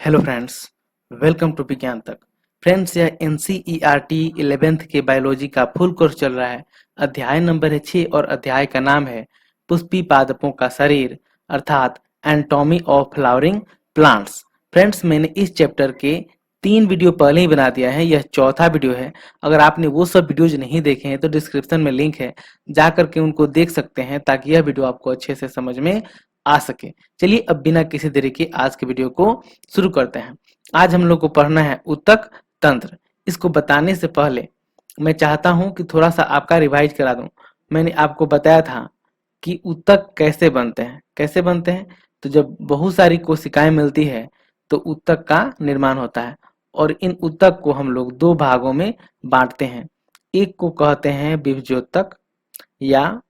Hello friends, welcome to विज्ञान तक। Friends, यह NCERT 11th के बायोलॉजी का फुल कोर्स चल रहा है। अध्याय नंबर है 6 और अध्याय का नाम है पुष्पी पादपों का शरीर अर्थात anatomy of flowering plants. Friends, मैंने इस चैप्टर के 3 वीडियो पहले ही बना दिया है, यह चौथा वीडियो है। अगर आपने वो सब वीडियोज नहीं देखे हैं तो डिस्क्रिप्शन में लिंक है, जा करके उनको देख सकते हैं ताकि यह वीडियो आपको अच्छे से समझ में आ सके। चलिए अब बिना किसी देरी के आज के वीडियो को शुरू करते हैं। आज हम लोग को पढ़ना है उत्तक तंत्र। इसको बताने से पहले मैं चाहता हूं कि थोड़ा सा आपका रिवाइज करा दूं। मैंने आपको बताया था कि उत्तक कैसे बनते हैं। कैसे बनते हैं? तो जब बहुत सारी कोशिकाएं मिलती है तो उत्तक का निर्माण होता है और इन उत्तक को हम लोग 2 भागों में बांटते हैं। एक को कहते हैं विभज्योतक या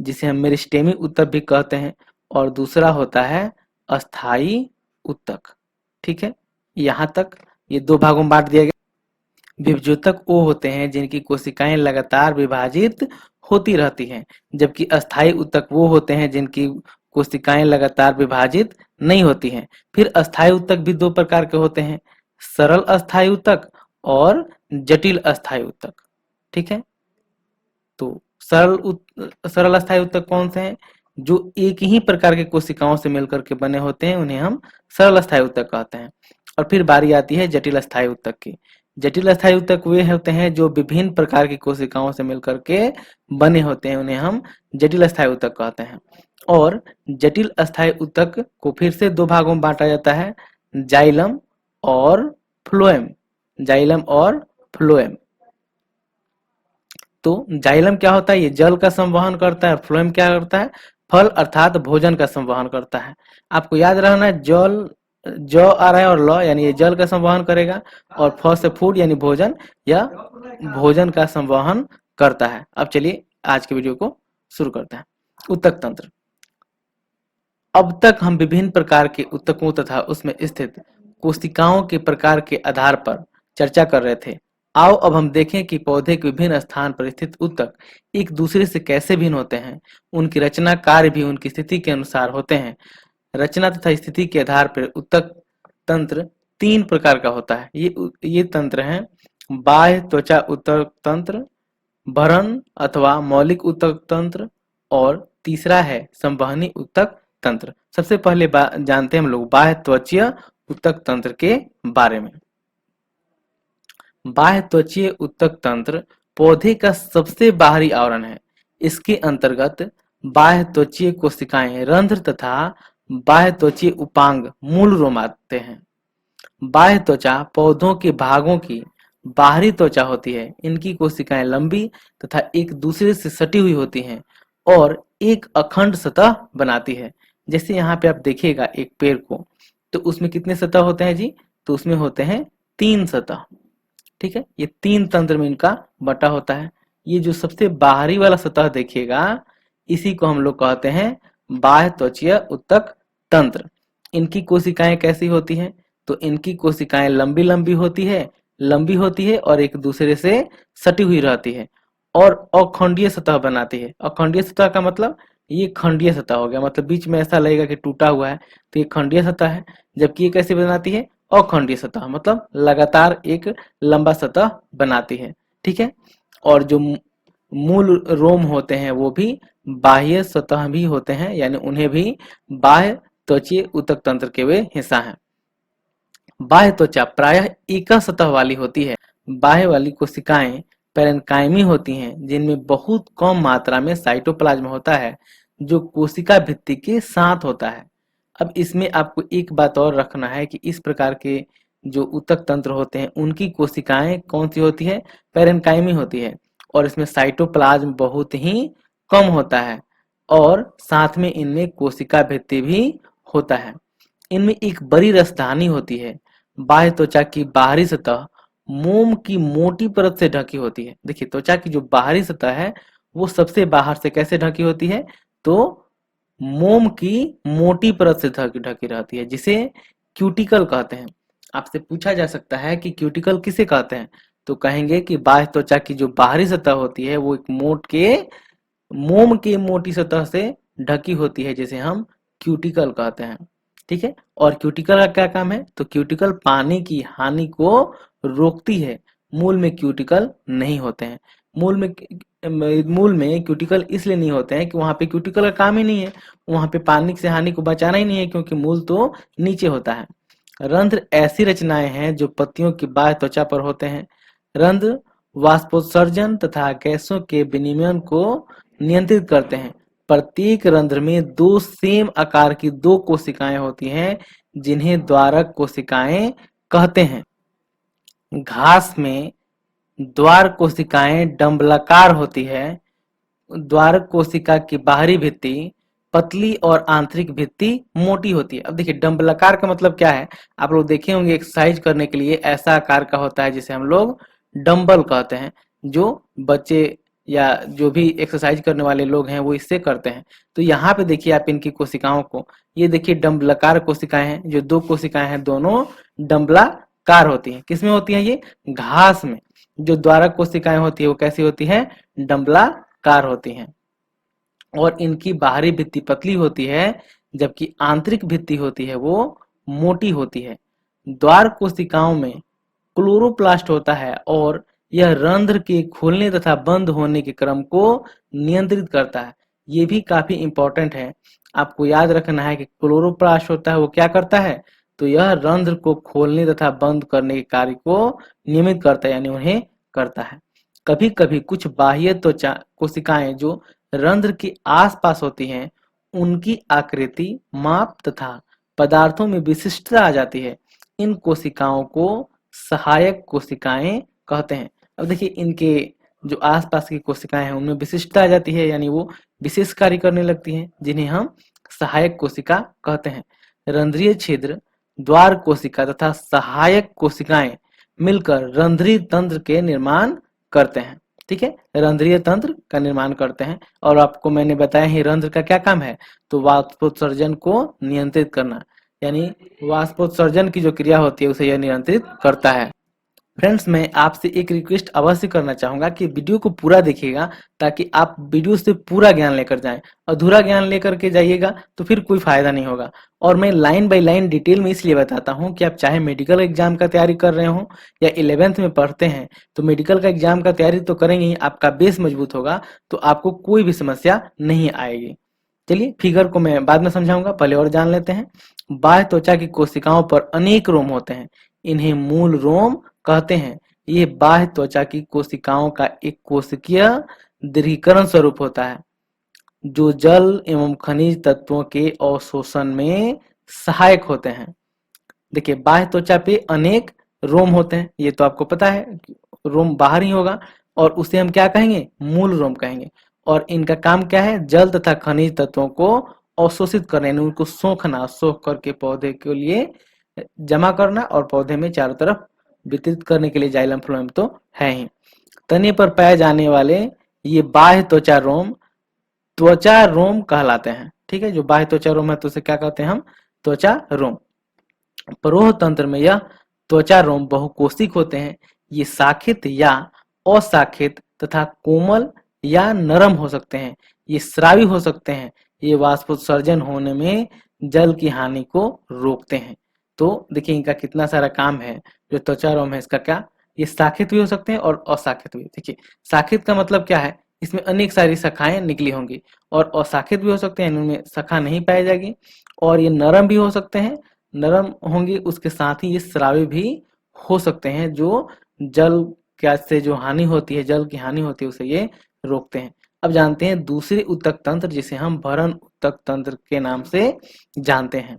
जिसे हम मेरिस्टेमी उत्तक भी कहते हैं, और दूसरा होता है अस्थाई उत्तक। ठीक है, यहाँ तक ये 2 भागों में बांट दिया गया। विभज्योतक वो होते हैं जिनकी कोशिकाएं लगातार विभाजित होती रहती हैं, जबकि अस्थाई उत्तक वो होते हैं जिनकी कोशिकाएं लगातार विभाजित नहीं होती हैं। फिर अस्थाई उत्तक भी 2 प्रकार के होते हैं, सरल अस्थाई उत्तक और जटिल अस्थाई उत्तक। ठीक है, तो सरल अस्थाई उत्तक कौन से हैं? जो एक ही प्रकार के कोशिकाओं से मिलकर के बने होते हैं, उन्हें हम सरल अस्थाई उत्तक कहते हैं। और फिर बारी आती है जटिल अस्थाई उत्तक की। जटिल अस्थाई उत्तक वे होते हैं जो विभिन्न प्रकार की कोशिकाओं से मिलकर के बने होते हैं, उन्हें हम जटिल अस्थाई उत्तक कहते हैं। और जटिल अस्थाई उत्तक को फिर से 2 भागों में बांटा जाता है, जाइलम और फ्लोएम। जाइलम और फ्लोएम। तो जाइलम क्या होता है? ये जल का संवहन करता है। फ्लोएम क्या करता है? फल अर्थात भोजन का संवहन करता है। आपको याद रखना है, जल ज आ रहा है और ल यानी ये जल का संवहन करेगा, और फ से फूड यानी भोजन या भोजन का संवहन करता है। अब चलिए आज के वीडियो को शुरू करते हैं। उत्तक तंत्र। अब तक हम विभिन्न प्रकार के उत्तकों तथा उसमें स्थित कोशिकाओं के प्रकार के आधार पर चर्चा कर रहे थे। आओ अब हम देखें कि पौधे के विभिन्न स्थान पर स्थित उत्तक एक दूसरे से कैसे भिन्न होते हैं। उनकी रचना कार्य भी उनकी स्थिति के अनुसार होते हैं। रचना तथा स्थिति के आधार पर उत्तक तंत्र 3 प्रकार का होता है। ये तंत्र हैं बाह्य त्वचा उत्तक तंत्र, भरण अथवा मौलिक उत्तक तंत्र, और तीसरा है संवहनी उत्तक तंत्र। सबसे पहले जानते हैं हम लोग बाह्य त्वचीय उत्तक तंत्र के बारे में। बाह्य त्वचीय उत्तक तंत्र पौधे का सबसे बाहरी आवरण है। इसके अंतर्गत बाह्य त्वचीय कोशिकाएं, रंध्र तथा बाह्य त्वचीय उपांग मूल रोम आते हैं। बाह्य त्वचा पौधों के भागों की बाहरी त्वचा होती है। इनकी कोशिकाएं लंबी तथा एक दूसरे से सटी हुई होती हैं और एक अखंड सतह बनाती है। जैसे यहाँ पे आप देखिएगा एक पेड़ को, तो उसमें कितने सतह होते हैं जी? तो उसमें होते हैं 3 सतह। ठीक है, ये 3 तंत्र में इनका बटा होता है। ये जो सबसे बाहरी वाला सतह देखिएगा, इसी को हम लोग कहते हैं बाह्य त्वचीय उत्तक तंत्र। इनकी कोशिकाएं कैसी होती हैं? तो इनकी कोशिकाएं लंबी लंबी होती है और एक दूसरे से सटी हुई रहती है और अखंडीय सतह बनाती है। अखंडीय सतह का मतलब ये खंडीय सतह हो गया, मतलब बीच में ऐसा लगेगा कि टूटा हुआ है, तो ये खंडीय सतह है। जबकि ये कैसे बनाती है? अखंडीय सतह, मतलब लगातार एक लंबा सतह बनाती है। ठीक है, और जो मूल रोम होते हैं वो भी बाह्य सतह भी होते हैं, यानी उन्हें भी बाह्य त्वचीय उत्तक तंत्र के वे हिस्सा हैं। बाह्य त्वचा प्रायः एक सतह वाली होती है। बाह्य वाली कोशिकाएं पैरेन्काइमी होती हैं, जिनमें बहुत कम मात्रा में साइटोप्लाज्म होता है जो कोशिका भित्ति के साथ होता है। अब इसमें आपको एक बात और रखना है कि इस प्रकार के जो उत्तक तंत्र होते हैं उनकी कोशिकाएं कौन सी होती है? पैरेन्काइमी होती है, और इसमें साइटोप्लाज्म बहुत ही कम होता है और साथ में इनमें कोशिका भित्ति भी होता है। इनमें एक बड़ी रसधानी होती है। बाह्य त्वचा की बाहरी सतह मोम की मोटी परत से ढकी होती है। देखिए, त्वचा की जो बाहरी सतह है वो सबसे बाहर से कैसे ढकी होती है? तो मोम की मोटी परत से ढकी रहती है, जिसे क्यूटिकल कहते हैं। आपसे पूछा जा सकता है कि क्यूटिकल किसे कहते हैं? तो कहेंगे कि बाह्य त्वचा की जो बाहरी सतह होती है वो एक मोम के मोटी सतह से ढकी होती है, जिसे हम क्यूटिकल कहते हैं। ठीक है। और क्यूटिकल का क्या काम है, तो क्यूटिकल पानी की हानि को रोकती है। मूल में क्यूटिकल नहीं होते हैं। मूल में क्यूटिकल इसलिए नहीं होते हैं कि वहां पे क्यूटिकल का काम ही नहीं है, वहां पे पानी से हानि को बचाना ही नहीं है, क्योंकि मूल तो नीचे होता है। रंध्र ऐसी रचनाएं हैं जो पत्तियों की बाह्य त्वचा पर होते हैं। रंध्र वाष्पोत्सर्जन तथा गैसों के विनिमय को नियंत्रित करते हैं। प्रत्येक रंध्र में दो सेम आकार की दो कोशिकाएं होती हैं, जिन्हें द्वारक कोशिकाएं कहते हैं। घास में द्वार कोशिकाएं डंबलाकार होती है। द्वारक कोशिका की बाहरी भित्ति पतली और आंतरिक भित्ति मोटी होती है। अब देखिए डंबलाकार का मतलब क्या है, आप लोग देखे होंगे एक्सरसाइज करने के लिए ऐसा आकार का होता है जिसे हम लोग डंबल कहते हैं। जो बच्चे या जो भी एक्सरसाइज करने वाले लोग हैं वो इससे करते हैं। तो यहाँ पे देखिए आप इनकी कोशिकाओं को, ये देखिए डंबलाकार कोशिकाएं हैं, जो दो कोशिकाएं हैं दोनों डंबलाकार होती हैं। किसमें होती है ये, घास में। जो द्वारक कोशिकाएं होती है वो कैसी होती है, डंबलाकार होती हैं। और इनकी बाहरी भित्ति पतली होती है, जबकि आंतरिक भित्ति होती है वो मोटी होती है। द्वार कोशिकाओं में क्लोरोप्लास्ट होता है और यह रंध्र के खुलने तथा बंद होने के क्रम को नियंत्रित करता है। ये भी काफी इंपॉर्टेंट है, आपको याद रखना है कि क्लोरोप्लास्ट होता है वो क्या करता है, तो यह रंध्र को खोलने तथा बंद करने के कार्य को नियमित करता है, यानी उन्हें करता है। कभी कभी कुछ बाह्य त्वचा कोशिकाएं जो रंध्र के आसपास होती हैं, उनकी आकृति, माप तथा पदार्थों में विशिष्टता आ जाती है। इन कोशिकाओं को सहायक कोशिकाएं कहते हैं। अब देखिए इनके जो आसपास की कोशिकाएं हैं उनमें विशिष्टता आ जाती है, यानी वो विशेष कार्य करने लगती हैं, जिन्हें हम सहायक कोशिका कहते हैं। रंध्रीय छिद्र, द्वार कोशिका तथा सहायक कोशिकाएं मिलकर रंध्रीय तंत्र के निर्माण करते हैं। ठीक है, रंध्रीय तंत्र का निर्माण करते हैं। और आपको मैंने बताया ही रंध्र का क्या काम है, तो वाष्पोत्सर्जन को नियंत्रित करना, यानी वाष्पोत्सर्जन की जो क्रिया होती है उसे यह नियंत्रित करता है। फ्रेंड्स, मैं आपसे एक रिक्वेस्ट अवश्य करना चाहूंगा कि वीडियो को पूरा देखिएगा, ताकि आप वीडियो से पूरा ज्ञान लेकर जाएं। अधूरा ज्ञान लेकर के जाइएगा तो फिर कोई फायदा नहीं होगा। और मैं लाइन बाय लाइन डिटेल में इसलिए बताता हूं कि आप चाहे मेडिकल एग्जाम का तैयारी कर रहे हो या 11th में पढ़ते हैं, तो मेडिकल का एग्जाम का तैयारी तो करेंगे ही, आपका बेस मजबूत होगा तो आपको कोई भी समस्या नहीं आएगी। चलिए फिगर को मैं बाद में समझाऊंगा, पहले और जान लेते हैं। बाह्य त्वचा की कोशिकाओं पर अनेक रोम होते हैं, इन्हें मूल रोम कहते हैं। ये बाह्य त्वचा की कोशिकाओं का एक कोशिकीय दीर्घीकरण स्वरूप होता है, जो जल एवं खनिज तत्वों के अवशोषण में सहायक होते हैं। देखिए बाह्य त्वचा पे अनेक रोम होते हैं, ये तो आपको पता है, रोम बाहर ही होगा और उसे हम क्या कहेंगे, मूल रोम कहेंगे। और इनका काम क्या है, जल तथा खनिज तत्वों को अवशोषित करना, यानी उनको सोखना, सोख करके पौधे के लिए जमा करना और पौधे में चारों तरफ वितरित करने के लिए जाइलम फ्लोएम तो है ही। तने पर पाए जाने वाले ये बाह्य त्वचा रोम कहलाते हैं। ठीक है, जो बाह्य त्वचा रोम है तो उसे क्या कहते हैं हम, त्वचा रोम। परोह तंत्र में यह त्वचा रोम बहुकोशिक होते हैं। ये शाखित या अशाखित तथा कोमल या नरम हो सकते हैं। ये स्रावी हो सकते हैं। ये वाष्पोत्सर्जन होने में जल की हानि को रोकते हैं। तो देखिए इनका कितना सारा काम है। जो त्वचा रोम है इसका क्या, ये शाखित भी हो सकते हैं और अशाखित भी। देखिए शाखित का मतलब क्या है, इसमें अनेक सारी शाखाएं निकली होंगी, और अशाखित भी हो सकते हैं, इनमें शाखा नहीं पाई जाएगी। और ये नरम भी हो सकते हैं, नरम होंगे, उसके साथ ही ये स्रावी भी हो सकते हैं, जो जल क्या से जो हानि होती है, जल की हानि होती है उसे ये रोकते हैं। अब जानते हैं दूसरे ऊतक तंत्र, जिसे हम भरण ऊतक तंत्र के नाम से जानते हैं।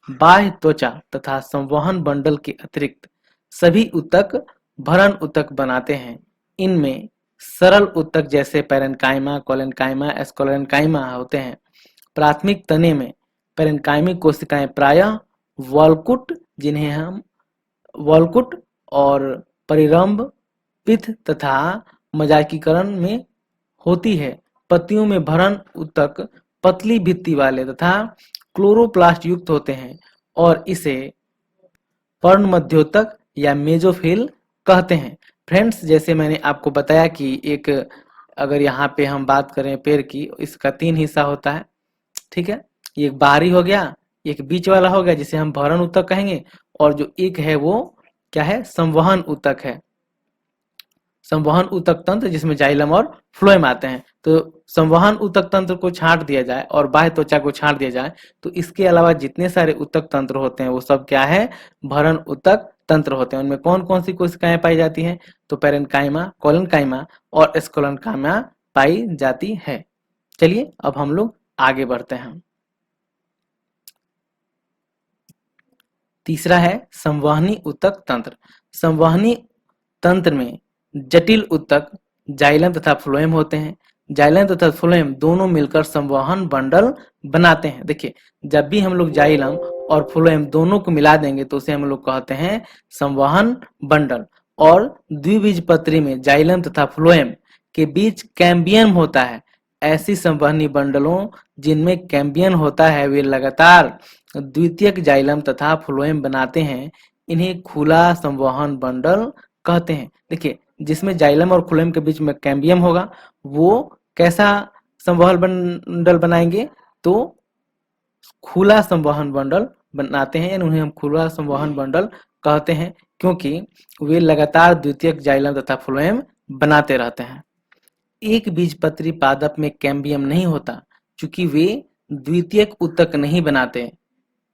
बाह्य त्वचा तथा संवहन बंडल के अतिरिक्त सभी ऊतक भरण ऊतक बनाते हैं। इनमें सरल ऊतक जैसे पैरेन्काइमा, कोलेन्काइमा, एस्कोलेन्काइमा होते हैं। प्राथमिक तने में पैरेन्काइमिक कोशिकाएं प्रायः वॉलकुट, जिन्हें हम वॉलकुट और परिरंभ, पिथ तथा मजाकीकरण में होती है। पत्तियों में भरण ऊतक पतली भित्ति वाले तथा क्लोरोप्लास्ट युक्त होते हैं और इसे पर्णमध्योतक या मेजोफिल कहते हैं। फ्रेंड्स, जैसे मैंने आपको बताया कि एक, अगर यहाँ पे हम बात करें पेड़ की, इसका 3 हिस्सा होता है। ठीक है, एक बाहरी हो गया, एक बीच वाला हो गया जिसे हम भरण ऊतक कहेंगे, और जो एक है वो क्या है, संवहन ऊतक है। संवहन ऊतक तंत्र जिसमें जाइलम और फ्लोएम आते हैं। तो संवहन ऊतक तंत्र को छांट दिया जाए और बाह्य त्वचा को छांट दिया जाए तो इसके अलावा जितने सारे ऊतक तंत्र होते हैं वो सब क्या है, भरण ऊतक तंत्र होते हैं। उनमें कौन कौन सी कोशिकाएं पाई जाती हैं, तो पैरेन्काइमा, कोलेनकाइमा और स्क्लेरेन्काइमा पाई जाती है। चलिए अब हम लोग आगे बढ़ते हैं। तीसरा है संवहनी ऊतक तंत्र। संवहनी तंत्र में जटिल ऊतक जाइलम तथा फ्लोएम होते हैं। जाइलम तथा फ्लोएम दोनों मिलकर संवहन बंडल बनाते हैं। देखिए, जब भी हम लोग जाइलम और फ्लोएम दोनों को मिला देंगे तो उसे हम लोग कहते हैं संवहन बंडल। और द्विबीजपत्री में जाइलम तथा फ्लोएम के बीच कैम्बियम होता है। ऐसी संवहनी बंडलों जिनमें कैम्बियम होता है वे लगातार द्वितीयक जाइलम तथा फ्लोएम बनाते हैं। इन्हें खुला संवहन बंडल कहते हैं। देखिए, जिसमें जाइलम और फ्लोएम के बीच में कैम्बियम होगा वो कैसा संवहन बंडल बनाएंगे, तो खुला संवहन बंडल बनाते हैं, यानी उन्हें हम खुला संवहन बंडल कहते हैं क्योंकि वे लगातार द्वितीयक जाइलम तथा फ्लोएम बनाते रहते हैं। एक बीजपत्री पादप में कैम्बियम नहीं होता चूंकि वे द्वितीयक ऊतक नहीं बनाते,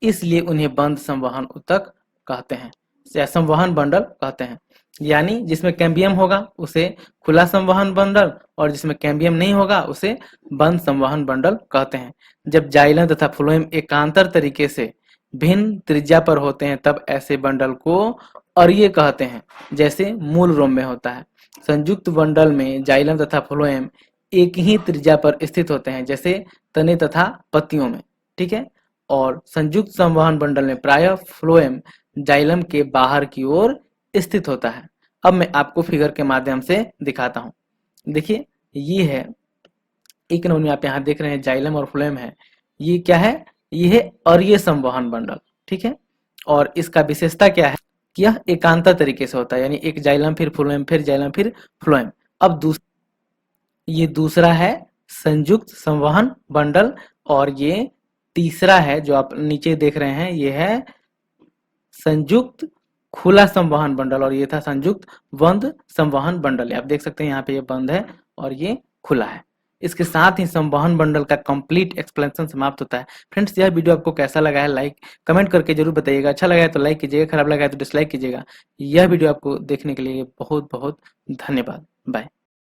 इसलिए उन्हें बंद संवहन ऊतक कहते हैं या संवहन बंडल कहते हैं। यानी जिसमें कैम्बियम होगा उसे खुला संवहन बंडल और जिसमें कैम्बियम नहीं होगा उसे बंद संवहन बंडल कहते हैं। जब जाइलम तथा फ्लोएम एकांतर तरीके से भिन्न त्रिज्या पर होते हैं तब ऐसे बंडल को अरीय कहते हैं, जैसे मूल रोम में होता है। संयुक्त बंडल में जाइलम तथा फ्लोएम एक ही त्रिज्या पर स्थित होते हैं, जैसे तने तथा पत्तियों में, ठीक है। और संयुक्त संवहन बंडल में प्रायः फ्लोएम जाइलम के बाहर की ओर स्थित होता है। अब मैं आपको फिगर के माध्यम से दिखाता हूं। देखिए, ये है एक नमूने आप यहाँ देख रहे हैं, जाइलम और फ्लोएम है। ये क्या है, ये है अरीय संवहन बंडल, ठीक है। और इसका विशेषता क्या है कि यह एकांतर तरीके से होता है, यानी एक जाइलम फिर फ्लोएम फिर जाइलम फिर फ्लोएम। अब ये दूसरा है संयुक्त संवहन बंडल और ये तीसरा है जो आप नीचे देख रहे हैं, ये है संयुक्त खुला संवहन बंडल और ये था संयुक्त बंद संवहन बंडल। आप देख सकते हैं यहाँ पे ये बंद है और ये खुला है। इसके साथ ही संवहन बंडल का कंप्लीट एक्सप्लेनेशन समाप्त होता है। फ्रेंड्स, यह वीडियो आपको कैसा लगा है लाइक कमेंट करके जरूर बताइएगा। अच्छा लगा है तो लाइक कीजिएगा, खराब लगा है तो डिसलाइक कीजिएगा। यह वीडियो आपको देखने के लिए बहुत बहुत धन्यवाद। बाय।